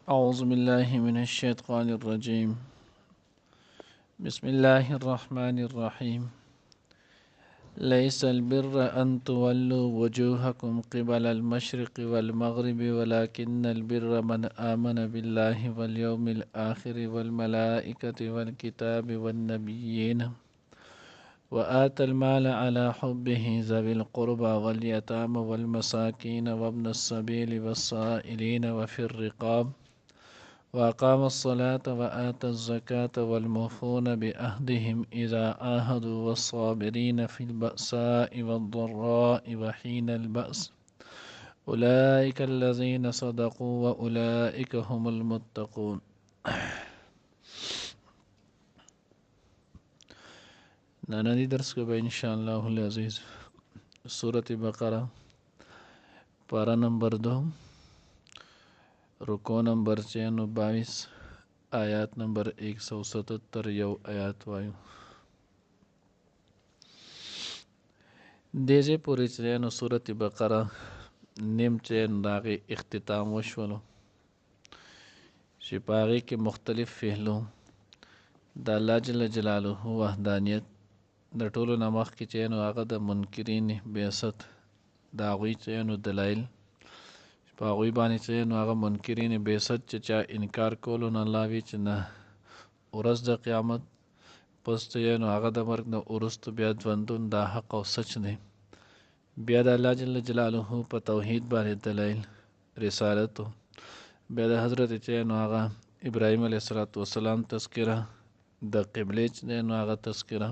أعوذ بالله من الشيطان الرجيم. بسم الله الرحمن الرحيم. ليس البر أن تولوا وجوهكم قبل المشرق والمغرب ولكن البر من آمن بالله واليوم الآخر والملائكة والكتاب والنبيين وآتى المال على حبه ذوي القربى واليتامى والمساكين وابن السبيل والسائلين وفي الرقاب وأقام الصلاة وآتى الزكاة والموفون بعهدهم إذا عاهدوا والصابرين في البأساء والضراء وحين البأس أولئك الذين صدقوا وأولئك هم المتقون. ننني درس کو إن شاء الله العزيز سورة بقرة پارا نمبر 2 رکو نمبر 22 آیات نمبر 177 یو آیات وایو دیجه پوری چینو سورة بقرة نیم چین داغی اختتام وشولو شپاغی کے مختلف فعلو دا اللہ جل جلالہ وحدانیت دا ټولو نمخ کی چینو آغا دا منکرین بیست داغوی چینو دلائل پاغوی بانی چینو آغا منکرین بیست چا انکار کولو نا اللہ وی چنا ورس دا قیامت پس چینو آغا دا مرگ نا ورست بیا دوندون دا حق و سچ دے بیا دا اللہ جل جلالہ پا توحید بانی دلائل رسالتو بیا دا حضرت چینو آغا ابراہیم علیہ السلام تذکرہ دا قبلی چینو آغا تذکرہ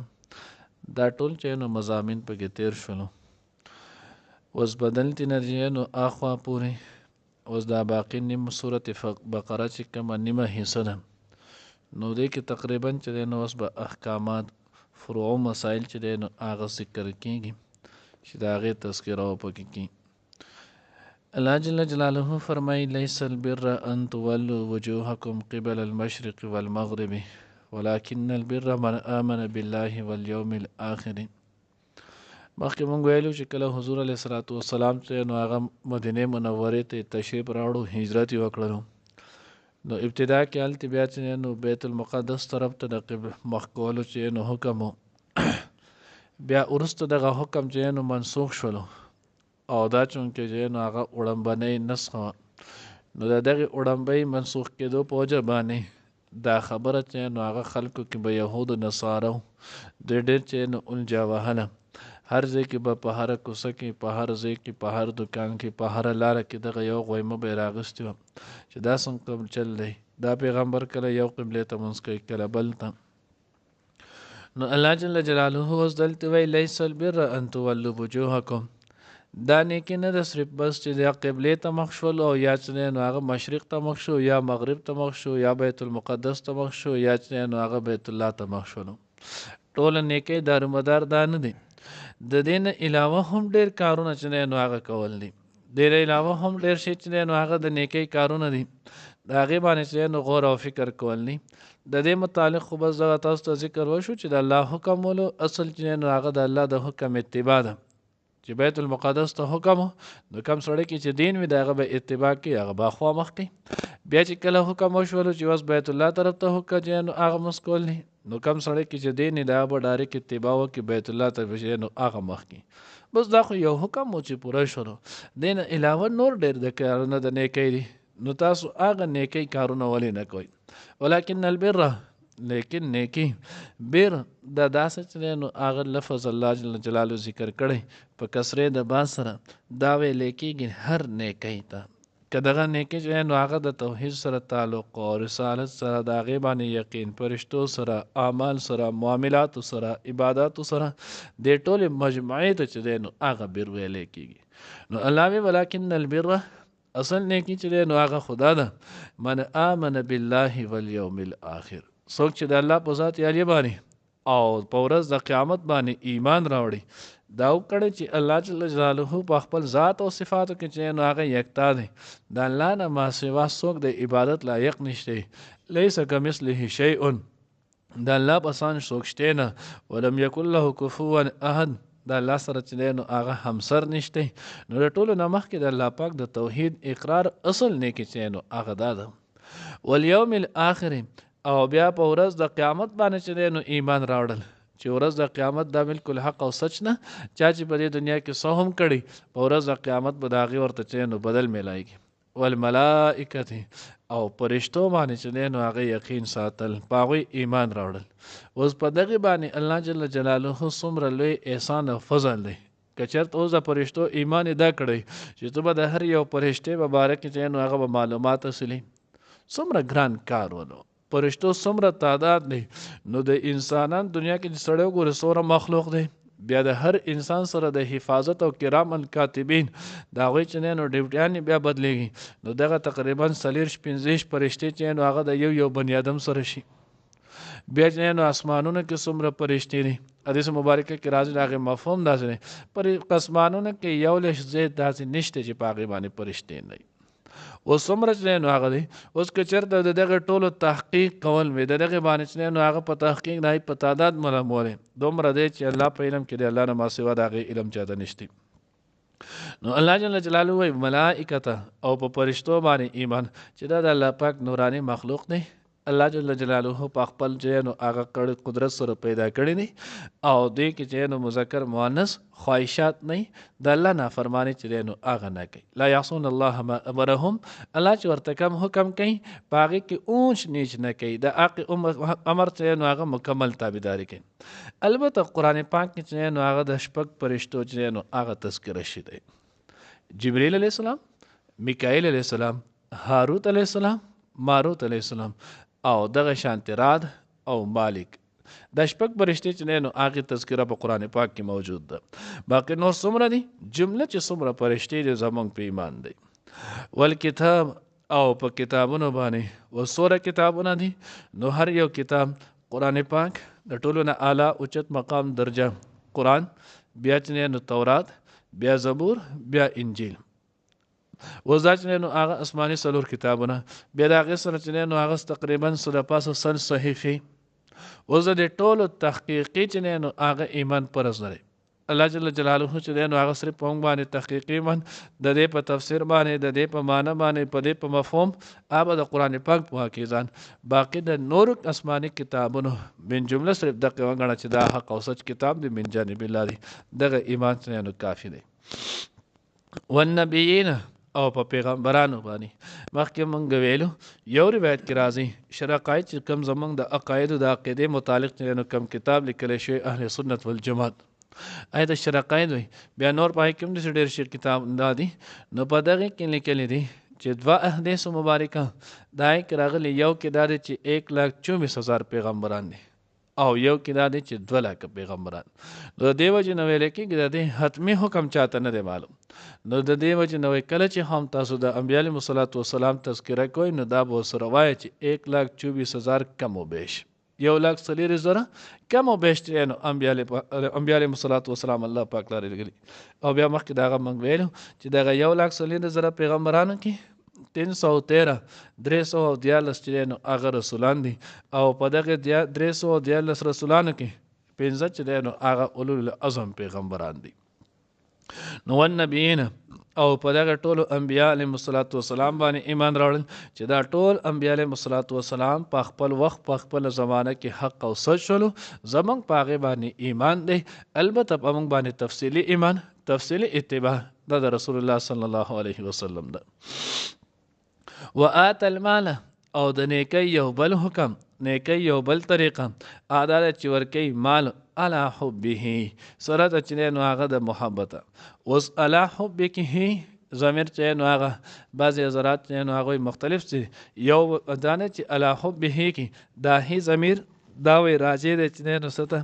دا ټول چینو مضامین پا تیر شلو وز بدلتی نرجینو آخوا پوری وز دا باقی نیم صورت بقرہ چکم نیمہ حصہ دا نو دے کی تقریباً چدینو وز با احکامات فروع مسائل چدینو آغا ذکر کی گی شداغی تذکرہ پکی کی اللہ جل جلالہ فرمائی لیس البر ان تولوا وجوہکم قبل المشرق والمغرب ولكن البر من آمن بالله واليوم الآخر. مخکې مونږ ویلو چې کله حضور علیه السلام چې نو هغه مدینه منورې ته تشریف راوړو هجرت یې وکړلو نو ابتدا کې هلته بیا چې نو بیت المقدس طرف ته د مخ کولو چې نو حکم بیا وروسته دغه حکم چې نو منسوخ شولو او دا چونکې چې نو هغه وړاندبنۍ نسخ نو د دغې وړاندبۍ منسوخ کېدو په وجه باندې دا خبره چې نو هغه خلکو کې به یهود و نصارو دوی ډېر چې نو الجا وهله هر ځای کې به په هره کوڅه کې په هر ځای کې په هر دکان کې په هره لاره کې دغه یو غویمه به یې راغوستې وه چې دا څنګه چل دی دا پیغمبر کله یو قبلې ته مونځ کوي کله بل ته نو الله جل جلاله اوس دلته وایي لیس البر ان تولوا وجوهکم دا نیکی نه ده صرف بس چې دا قبلې ته مخ شول او یا چې نو هغه مشرق ته مخ شو یا مغرب ته مخ شو یا بیت المقدس ته مخ شو یا چې نو هغه بیت الله ته مخ شولو ټوله نیکی دارومدار دا نه دی د دې نه علاوه هم ډېر کارونه چې نو هغه کول دي ډېر علاوه هم ډېر شی چې نو هغه د نیکی کارونه دي د هغې باندې چې نو غور او فکر کول دي د دې متعلق خو بس دغه تاسو ته ذکر وشو چې د الله حکم ولو اصل چې نو هغه د الله د حکم اتباع ده چې بیت المقدس ته حکم نو کم سړی کې چې دین وي د هغه به اتباع کوي هغه به خوا مخ کوي بیا چې کله حکم وشولو چې اوس بیت الله طرف ته حکم چې نو هغه مسکول نه نو کم سړی کې چې دین د هغه به ډایرک اتباع وکړي بیت الله طرف چې نو هغه مخ کوي بس دا خو یو حکم و چې پوره شولو دین علاوه نور ډېر د کارونه د نیکۍ دي نو تاسو هغه نیکۍ کارونه ولې نه کوئ ولکن البر لیکن نیکی بیر دا داسه چې نو هغه لفظ الله جل جلاله ذکر کړی په کسرې د با سره دا ویل کېږي هر نیکی ته که دغه نیکی چې نو هغه د توحید سره تعلق او رسالت سره د هغې باندې یقین فرشتو سره اعمال سره معاملاتو سره عباداتو سره دې ټولې مجموعې ته چې دی نو هغه بر ویلی کېږي نو الله وی ولکن البر اصل نیکی چې دی نو هغه خدا ده من آمن بالله والیوم الاخر څوک چې د الله په ذات یالي باندې او په ورځ د قیامت باندې ایمان راوړي دا وکړي چې الله جل جلاله په خپل ذات او صفاتو کې چې نو هغه یکتا دی د الله نه ما سوا څوک د عبادت لایق نشته لیس کمثله شیء د الله په شان څوک شته نه ولم یکن له کفوا احد د الله سره چې نو هغه همسر نشته نو د ټولو نه مخکې د الله پاک د توحید اقرار اصل نه کې چې نو هغه دا ده والیوم الاخر او بیا په ورځ د قیامت باندې چې دی نو ایمان راوړل چې ورځ د قیامت دا بالکل حق او سچ نه چا چې په دې دنیا کې څه هم کړي په ورځ د قیامت به د هغې ورته چې نو بدل میلایږي والملائکة او پرشتو باندې چې دی نو هغه یقین ساتل په هغوی ایمان راوړل اوس په دغې باندې الله جل جلاله څومره لوی احسان او فضل دی که چېرته اوس د پرشتو ایمان یې دا کړی چې ته به د هر یو پرشتې په باره کې چې نو هغه به معلومات اصلي څومره ګران کار ولو پرشتو څومره تعداد دی نو د انسانان دنیا کې چې سړی وګوري څومره مخلوق دی بیا د هر انسان سره د حفاظت او کرام کاتبین د هغوی چې نو ډیوټیان بیا بدلیږي نو دغه تقریبا 40-50 پرشتې چې نو هغه د یو بني آدم سره شي بیا چې نو اسمانونو کې څومره پرشتې دي حدیث مبارکه کې راځي د هغې مفهوم داسې دی پر اسمانونو کې 1 ځای داسې نشته چې په هغې باندې پرشتې نه وي اوس څومره چې نو هغه دی اوس که چېرته د دغې ټولو تحقیق کول وي د دغې باندې چې نو هغه په تحقیق د په تعداد معلومولی دومره دی چې الله په علم کې دی الله نه ما سوا د هغې علم چاته نشته نو الله جل جلاله وایي ملائکته او په پرشتو باندې ایمان چې دا د الله پاک نورانی مخلوق دی الله جل جلاله په خپل چې نو هغه قدرت سره پیدا کړی دی او دې کې چې نو مذکر مؤنث خواهشات نه د الله نافرمانی چې نو هغه نه کوي لا یعصون الله ما امرهم الله چې ورته کوم حکم کوي په هغې کې اونچ نیچ نه کوي د هغې امر چې نو هغه مکمل تابعداري کوي البته قرآن پاک کې چې نو هغه د شپږ پرشتو چې نو هغه تذکره شوی دی جبریل علیه السلام میکائیل علیه السلام هاروت علیه السلام ماروت علیه السلام او دغه شانتی راد او مالک د شپږ پرشتې چې نو هغې تذکره په قرآن پاک کې موجود ده باقي نور څومره دي جمله چې څومره پرشتې دي زمونږ په ایمان دی والکتاب او په کتابونو باندې وسوره کتابونه دي نو هر یو کتاب قرآن پاک د ټولو نه اعلی اوچت مقام درجه قرآن بیا چې نو تورات بیا زبور بیا انجیل اوس دا چې نو هغه اسماني 4 کتابونه بیا د هغې سره چې نو هغه تقریبا سره پاسه 100 صحیفې اوس د ټولو تحقیقي چې نو هغه ایمان پرز لري الله جل جلاله چې نو هغه صرف په موږ باندې تحقیقي ایمان د دې په تفسیر باندې د دې په معنی باندې په دې په مفهوم هغه د قرآن پاک په حقیقت باقي د نور آسماني کتابونو من جمله صرف دغه وګڼه چې دا حق او سچ کتاب دی من جانب الله دی دغه ایمان چې نو کافي دی والنبیین او په پیغمبرانو باندې مخکې مونږ ویلو یو روایت کې راځي شرقایت چې کم زمونږ د عقایدو د عقیدې متعلق چې نو کم کتاب لیکلی شوی اهل سنت والجماعت د شرقایت وي بیا نور پای کې هم داسې ډېر شي کتاب دا دي نو په دغې کې لیکلی دي چې 2 احادیث مبارکه دا یې کې راغلي یو کې دا دی چې 1,24,000 پیغمبران دي او یو کې دا دی چې 2 لکه پیغمبران نو د دې وجې نه ویل کېږي د دې حتمي حکم چاته نه دی معلوم نو د دې وجې نه کله چې هم تاسو د انبیا علیهم السلام تذکره کوئ نو دا به ورسره وایه چې 1,24,000 کم و بیش 1,40,000 کم و بیش چې نو انبیا علیهم السلام الله پاک لري لګلي او بیا مخکې د هغه موږ ویلو چې دغه 1,40,000 پیغمبرانو کې 313 چې نو هغه رسولان دي او په دغه 313 رسولانو کې 15 چې نو هغه اولو العزم پیغمبران دي نو والنبیین او په دغه ټولو انبیا علیهم السلام باندې ایمان راوړل چې دا ټول انبیا علیهم السلام په خپل وخت په خپل زمانه کې حق او سچ شولو زمونږ په هغې باندې ایمان دی البته په موږ باندې تفصیلي ایمان تفصیلي اتباع دا د رسول الله صلی الله علیه وسلم ده وآت المال او د نیکی یو بل حکم نیکی یو بل طریقه عدالت چې ورکوي مال علی حبه سره د چې نو هغه د محبته اوس علی حبه ضمیر چې نو هغه بعضې حضرات چې نو هغوی مختلف چې یو دانه چې علی حبه کې دا هی ضمیر دا وی راجع دی چې نو سته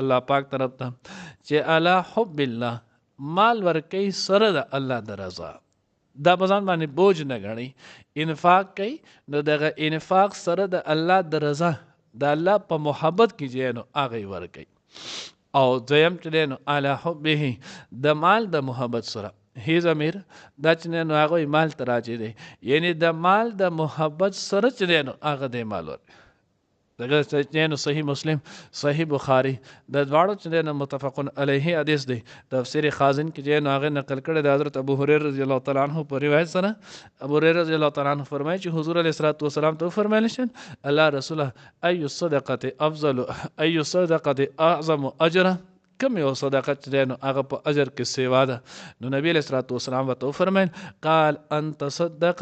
الله پاک طرف ته چې علی حب الله مال ورکوي سره د الله د رضا دا بزان باندې بوج نه غني انفاق کوي نو دغه انفاق سره د الله د رضا د الله په محبت کې چې نو هغه ورکوي او دویم چې نو علی حبه د مال د محبت سره هی ضمیر دا چې نو هغه مال ته راځي دی یعنی د مال د محبت سره چې نو هغه د مال ورکوي دغه چې نو صحیح مسلم صحیح بخاری د دواړو چې نو متفقون علیه حدیث دی. تفسیر خازن کې چې نو هغه نقل کړی د حضرت ابو هريره رضی الله تعالی عنہ په روایت سره. ابو هريره رضی الله تعالی عنہ فرمایي چې حضور علیه الصلوۃ والسلام ته فرمایلی شل الله رسوله ای الصدقه افضل ای الصدقه اعظم اجرا، کم یو صدقه چې نو هغه په اجر کې سیوا ده. نو نبی علیه الصلوۃ والسلام ورته فرمایل قال انت صدق،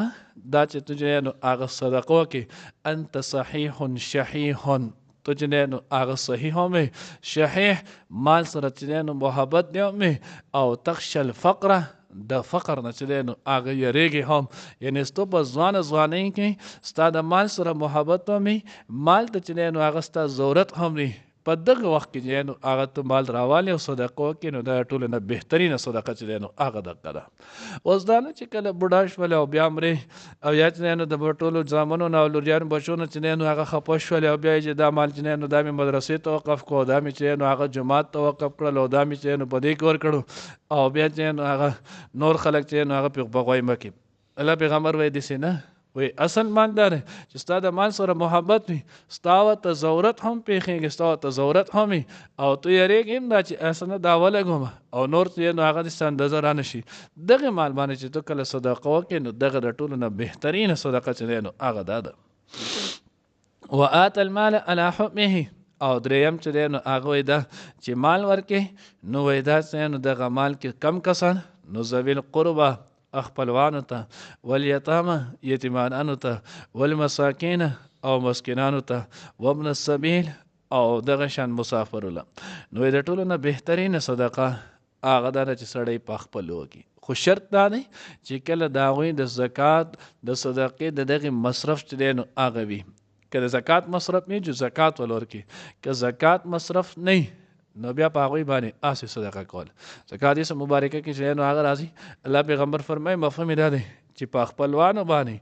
دا چې ته نو هغه صدقه وکې انت صحیح شحیح، تو چې نو هغه صحیح هم شحیح مال سره چې نو محبت دی هم او تخشى الفقر د فقر نه چې نو هغه یریږي هم، یعنی ستو په ځوانۍ کې ستا د مال سره محبت هم مال ته چې نو هغه ستا ضرورت هم دی په دغه وخت کې چې نو هغه ته مال راوالی او صدقه وکړي نو دا ټولو نه بهترینه صدقه چې نو هغه دغه ده. اوس دا نه چې کله بوډا شول او بیا مرې او یا چې نو د ټولو زامنو نه او لوریانو بچو نه چې نو هغه خفه شول او بیا چې دا مال چې نو دا مې مدرسې ته وقف کړو، دا مې چې نو هغه جماعت ته وقف کړل او دا مې چې نو په دې کې ورکړو او بیا چې نو هغه نور خلک چې نو هغه په غوغای مکې. الله پیغمبر وایي داسې نه وی، اصل مالدار چې ستا د مال سره محبت وي، ستا ورته ضرورت هم پېښېږي، ستا ورته ضرورت هم وي او ته یېرېږې هم دا چې اسنه دا ولګوم او نور چې نو هغه دې ستا اندازه رانه شي. دغه مال باندې چې ته کله صدقه وکړې نو دغه د ټولو نه بهترینه صدقه چې دی نو هغه دا ده. وآت المال على حکمه، او دریم چې دی نو هغه وایي دا چې مال ورکې نو وایي دا چې نو دغه مال کې کم کسان نو ذوی القربى خپلوانو ته والیتامه یتیمانانو ته والمساکین او مسکینانو ته وابن السبیل او دغه شان مسافرو له. نو د ټولو نه بهترینه صدقه هغه دا چې سړی په خپل وکړي، خو شرط دا دی چې کله د هغوی د زکات د صدقې د دغې مصرف چې دی نو هغه وي. که د زکات مصرف نه جو زکات ول ورکړي، که زکات مصرف نه نو بیا په هغوی باندې اسې صدقه کول. ځکه حدیث مبارکه کې چې نو هغه راځي الله پیغمبر فرمایي مفهوم دا دی چې په خپلوانو باندې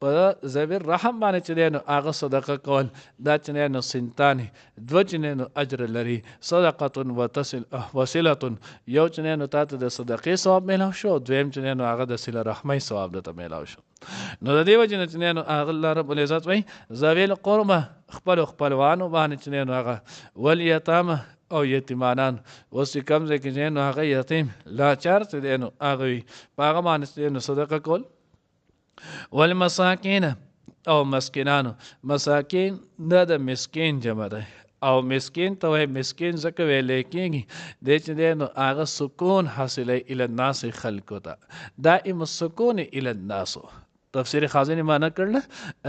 په ذوی الرحم باندې چې دی نو هغه صدقه کول دا چې نو سنتان دوه چې نو اجر لري، صدقه وصله، یو چې نو تاته د صدقې ثواب میلاو شو، دویم چې نو هغه د صله رحمۍ ثواب درته میلاو شو. نو د دې وجې نه چې نو هغه الله رب العزت وایي ذوی القربى خپلوانو باندې چې نو هغه والیتامه او یتیمانان. اوس چې کوم ځای کې چې نو هغه یتیم لاچار چې دی نو هغه وي په هغه باندې چې نو صدقه کول. والمساکین او مسکینانو، مساکین دا د مسکین جمع ده او مسکین ته وایي مسکین ځکه ویلی کېږي دی چې دی نو هغه سکون حاصلی الی الناس خلکو ته، دائم السکون الی الناس. تفسیر خازن معنی کړل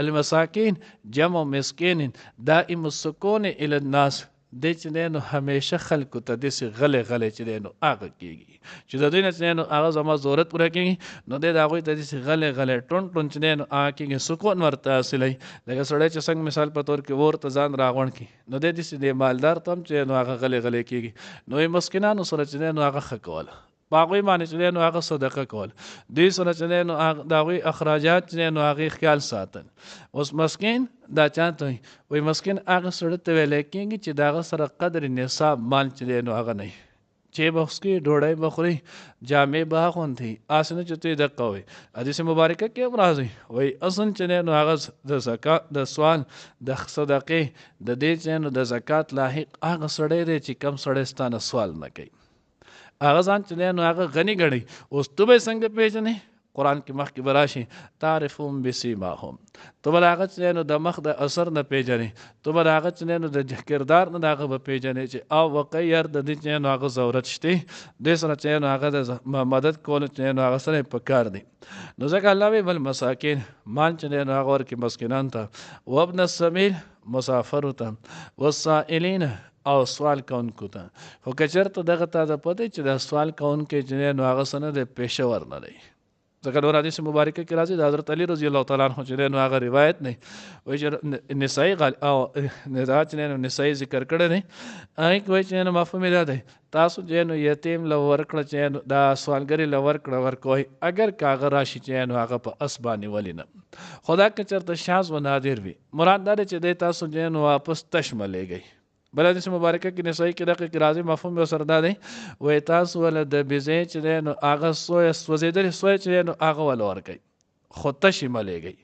المساکین جمع مسکین دائم السکون الی الناس، دی چې دی نو همیشه خلکو ته داسې غلی چې دی نو هغه کېږي چې د دوی نه چې نو هغه زما ضرورت پوره کېږي نو دی د هغوی ته داسې غلی ټون چې دی نو هغه کېږي، سکون ورته حاصلی. لکه سړی چې څنګه مثال په طور کې اور ته ځان راغونډ کړي نو دی داسې دی مالدار ته هم چې نو هغه غلی کېږي. نو مسکینانو سره چې دی نو هغه ښه کوله، په هغوی باندې چې دی نو هغه صدقه کول، دوی سره چې دی نو د هغوی اخراجات چې دی نو هغې خیال ساتل. اوس مسکین دا چاته وایي مسکین هغه سړي ته ویلی کېږي چې د هغه سره قدر نصاب مال چې دی نو هغه نه وي، چې به وڅکي ډوډۍ به خوري جامې به اغوندي، هسې نه چې ته یې دقه وایي. حدیث مبارکه کې هم راځي وایي اصل چې دی نو هغه د زکات د سوال د صدقې د دې چې نو د زکات لاحق هغه سړی دی چې کم سړی ستا نه سوال نه کوي، هغه ځان چې دی نو هغه غني ګڼي. اوس ته به یې څنګه پېژنې؟ قرآن کې مخکې به راشي تعرفهم بسیماهم، ته به د هغه چې نو د مخ د اثر نه پېژنې، ته به د هغه چې نو د کردار نه د هغه به پېژنې چې او وقیر د دې چې نو هغه ضرورت شته، دوی سره چې نو هغه د مدد کولو چې نو هغه سره په کار دی. نو ځکه الله وایي بل مساکین مال چې دی نو هغه ورکړي مسکینانو ته، وابن السبیل مسافرو ته، والسائلین او سوال کوونکو ته. خو که چېرته دغه ته د پته چې د سوال کوونکی چې نو هغه څه نه دی پیشه ور نه دی. ځکه نور حدیث مبارکه کې راځي د حضرت علی رضی الله تعالی عنہ چې نو هغه روایت نه وایي چې نسائی او چې نو نسائی ذکر کړی دی هغې کې وایي چې نو مفهوم دا دی تاسو چې نو یتیم له ورکړه چې نو دا سوالګري له ورکړه ورکوئ اگر که هغه راشي چې نو هغه په اس باندې ولې نه، خو دا که چېرته شاذ و نادر وي مراد دا دی چې دی تاسو چې نو واپس تش ملیږئ. بل حدیث مبارکه کې نسائی کې دغه کې راځي مفهوم یې ورسره دا دی وایي تاسو وله د بیزې چې دی نو هغه سوځېدلې سوی چې دی نو هغه وله ورکوئ خو تشې ملیږئ.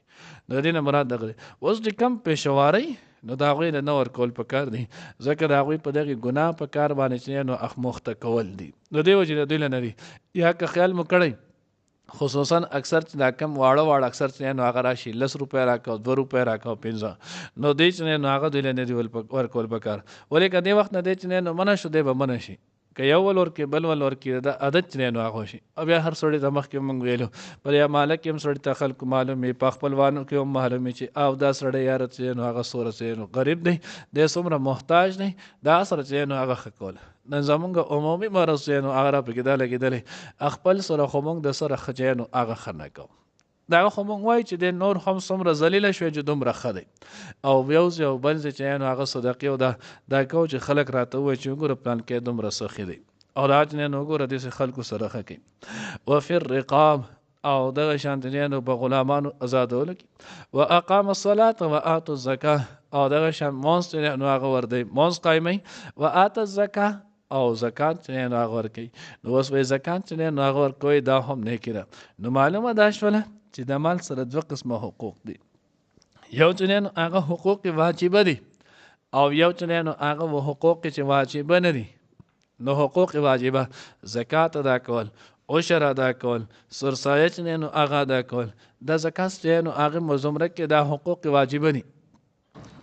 د دې نه مراد دغه دی. اوس د کم پېښوارۍ نو د هغوی نه ورکول پکار دي ځکه د هغوی په دغې ګناه په کار باندې چې نو اخموخته کول دي. نو دې وجې نه دوی له نه دي. یا که خیال مو کړی خصوصا اکثر چې دا کم واړه اکثر چې نو هغه راشي 10 روپۍ راکړه 2 روپۍ راکړه 15 نو دی چې نو هغه دوی له نه دي ورکول پکار. ولې که دې وخت نه دی چې نو منع شو دی به منع شي که یو ول ورکړي بل ول ورکړي دا عادت چې نو هغه شي. او بیا هر سړی ته مخکې مونږ ویلو پر یا مالک هم سړی ته خلکو معلوم وي په خپلوانو کې هم معلوم وي چې او دا سړی یاره چې نو هغه څومره چې نو غریب دی دی څومره محتاج دی دا سره چې نو هغه ښه کول. نن زمونږ عمومي مرض چې نو هغه راپکې دا لګېدلی خپل سره خو مونږ د سره ښه چې نو هغه ښه نه کوو. دا خو مونږ وایو چې د نور هم څومره ذلیله شوی چې دومره ښه دی او یو ځای او بل ځای چې نو هغه صدقې او دا کوو چې خلک راته ووایي چې وګوره پلان کې دومره سخي دی او دا چې نو وګوره داسې خلکو سره ښه کوي. وفي الرقاب او دغه شانتې نو په غلامانو ازادولو کې واقام الصلاة وآتوا الزکاه او دغه شان مونځ چې نو هغه ورده مونځ قایموي وآتوا الزکاه او زکات چې نو هغه ورکوي. نو اوس وایي زکات چې نو هغه ورکوي دا هم نیکي ده. نو معلومه دا شوله چې د مال سره 2 قسمه حقوق دي. یو چې نو هغه حقوق واجبه دي او یو چې نو هغه حقوق چې واجبه نه دي. نو حقوق واجبه زکات ادا کول عشر ادا کول سرسایه چې نو هغه ادا کول د زکات چې نو هغه مزمره کې دا حقوق واجبه دي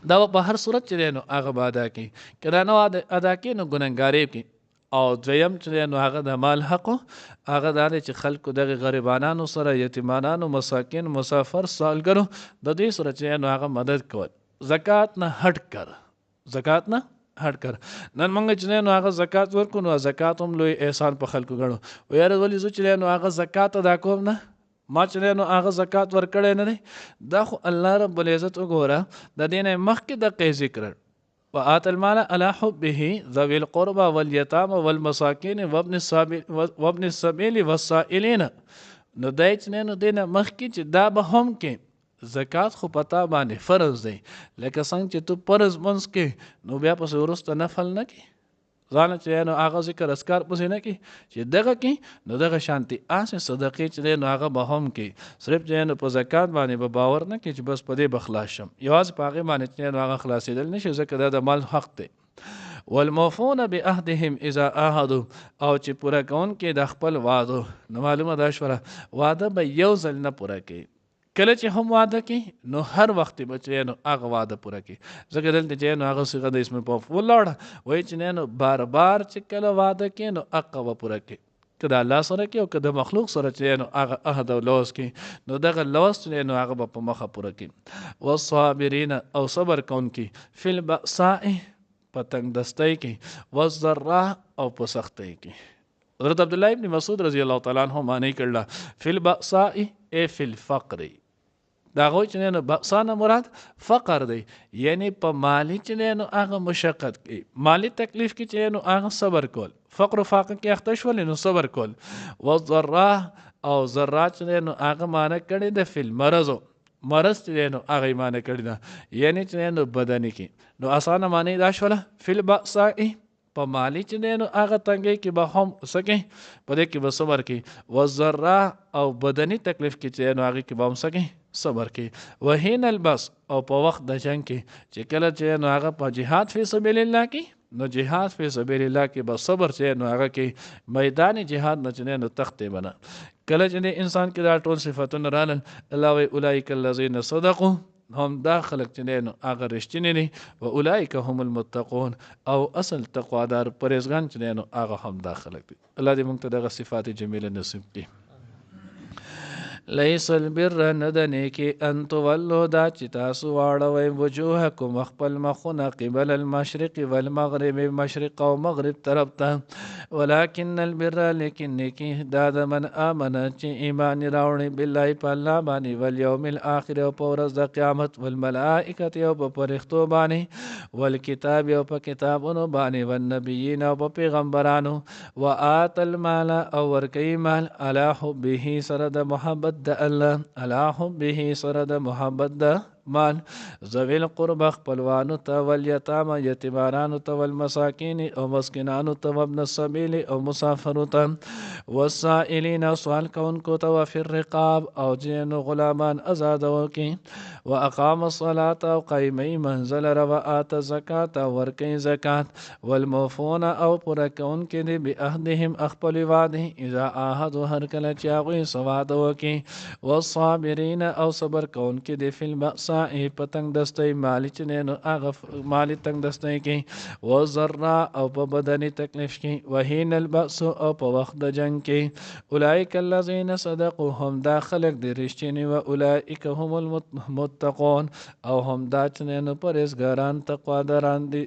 دا په هر صورت چې نو هغه به ادا کوي کله نو ادا کوي نو ګناهګاري کوي. او دویم چې نو هغه د مال حق هغه دا چې خلکو دغه غریبانو سره یتیمانانو مساکین مسافر سالګرو د دې سره چې نو هغه مدد کول. زکات نه هټ کر زکات نه هټ کر. نن موږ چې نو هغه زکات ورکو نو زکات هم لوی احسان په خلکو غړو و یاره ولې زه چې نو هغه زکات ادا کوم نه ما چې نو هغه زکات ورکړی نه دی. دا خو الله رب العزت وګوره د دې نه مخکې د ذکر وآت المال على حبه ذوي القربى واليتامى والمساكين وابن السبيل والسائلين. نو دای چې نو دینه مخکې چې دا به هم کې زکات خو پتا باندې فرض دی لکه څنګه چې تو فرض منځ کې نو بیا پس ورسته نفل نه کې ځان چې نو هغه ذکر اسکار پسې نه کې چې دغه کې نو دغه شانتي اسه صدقې چې نو هغه به هم کې صرف چې نو په زکات باندې به باور نه کې چې بس په دې بخلاص شم یوازې په هغه باندې چې نو هغه خلاصېدل نشي ځکه دا د مال حق دی. والموفون بعهدهم اذا عاهدوا او چې پوره کون کې د خپل وعده نو معلومه دا شوره وعده به یو ځل نه پوره کوي کله چې هم وعده کوي نو هر وخت به چې نو هغه وعده پوره کوي ځکه دلته چې نو هغه صيغه د اسم په ولاړه وایي چې نو بار بار چې کله وعده کوي نو هغه به پوره کوي که د الله سره کې او که د مخلوق سره چې نو هغه عهد او لوز کوي نو دغه لوز چې نو هغه به په مخه پوره کوي. والصابرین او صبر کوونکي فی البأساء په تنګ دستۍ کې والضراء او په سختۍ کې. حضرت عبدالله ابن مسعود رضی الله تعالی عنہ معنی کړل فی البأساء ای فی الفقر دا غوی چې نو بأسانه مراد فقر دی یعنی په مالی چې نو هغه مشقت کوي مالی تکلیف کې چې نو هغه صبر کول فقر و فاقه کې اخته شول نو صبر کول. والضراء او ضراء چې نو هغه معنی کړی د فی المرض مرض چې نو هغه معنی کړی دا یعنی چې نو بدني کې نو اسانه معنی دا شوله فی البأساء په مالی چې نو هغه تنګي کې به هم سکه په دې کې به صبر کوي. والضراء او بدني تکلیف کې چې نو هغه کې به هم سکه صبر کوي. وحین البس او په وخت د جنگ کې چې کله چې نو هغه په جهاد فی سبیل الله کې نو جهاد فی سبیل الله کې به صبر چې نو هغه کې میدان جهاد نه چې نو تختې بنا کله چې انسان کې دا ټول صفاتونه رانل الله وی اولئک الذین صدقوا هم دا خلق چې نو هغه رښتینی دي و اولئک هم المتقون او اصل تقوادار پرهیزګان چې نو هغه هم دا خلق دي. الله دې موږ ته دغه صفات جمیله نصیب کړي. لیس البر ندنی کی ان تولو دا چې تاسو واړوئ وجوهکم خپل مخونه قبل المشرق والمغرب مشرق او مغرب طرف ته ولكن البر لیکن نیکی دا د من آمن چې ایمان راوړي بالله په الله باندې والیوم الاخر او په ورځ د قیامت والملائکه او په فرښتو باندې والکتاب او په کتابونو باندې والنبیین او په پیغمبرانو وآت المال او ورکوي مال علی حبه سره د محبت د الله علی حبه سره د محبت د مان ذوی القربى خپلوانو ته والیتامى یتیمانانو ته والمساکین او مسکینانو ته وابن السبیل او مسافرو ته والسائلین سوال کوونکو ته وفي الرقاب او جنو غلامان ازادو کی واقام الصلاة او قیمی منزل روات الزکاة ورکی زکات والموفون او پورا کوونکي دي بعهدهم خپل وعده اذا عاهدوا هر کله چې هغوی سواد وکي والصابرین او صبر کوونکي دي فی البأساء پتنګ دستي مالی چې نو هغه مالی تنګ دستي کې والضراء او په بدني تکلیف کې وهین البأس او په وخت د جنگ کې اولئک الذین صدقوا هم دا خلق دي رښتینی و اولئک هم المتقون او هم دا چې نو پرهیزګاران تقوا داران دي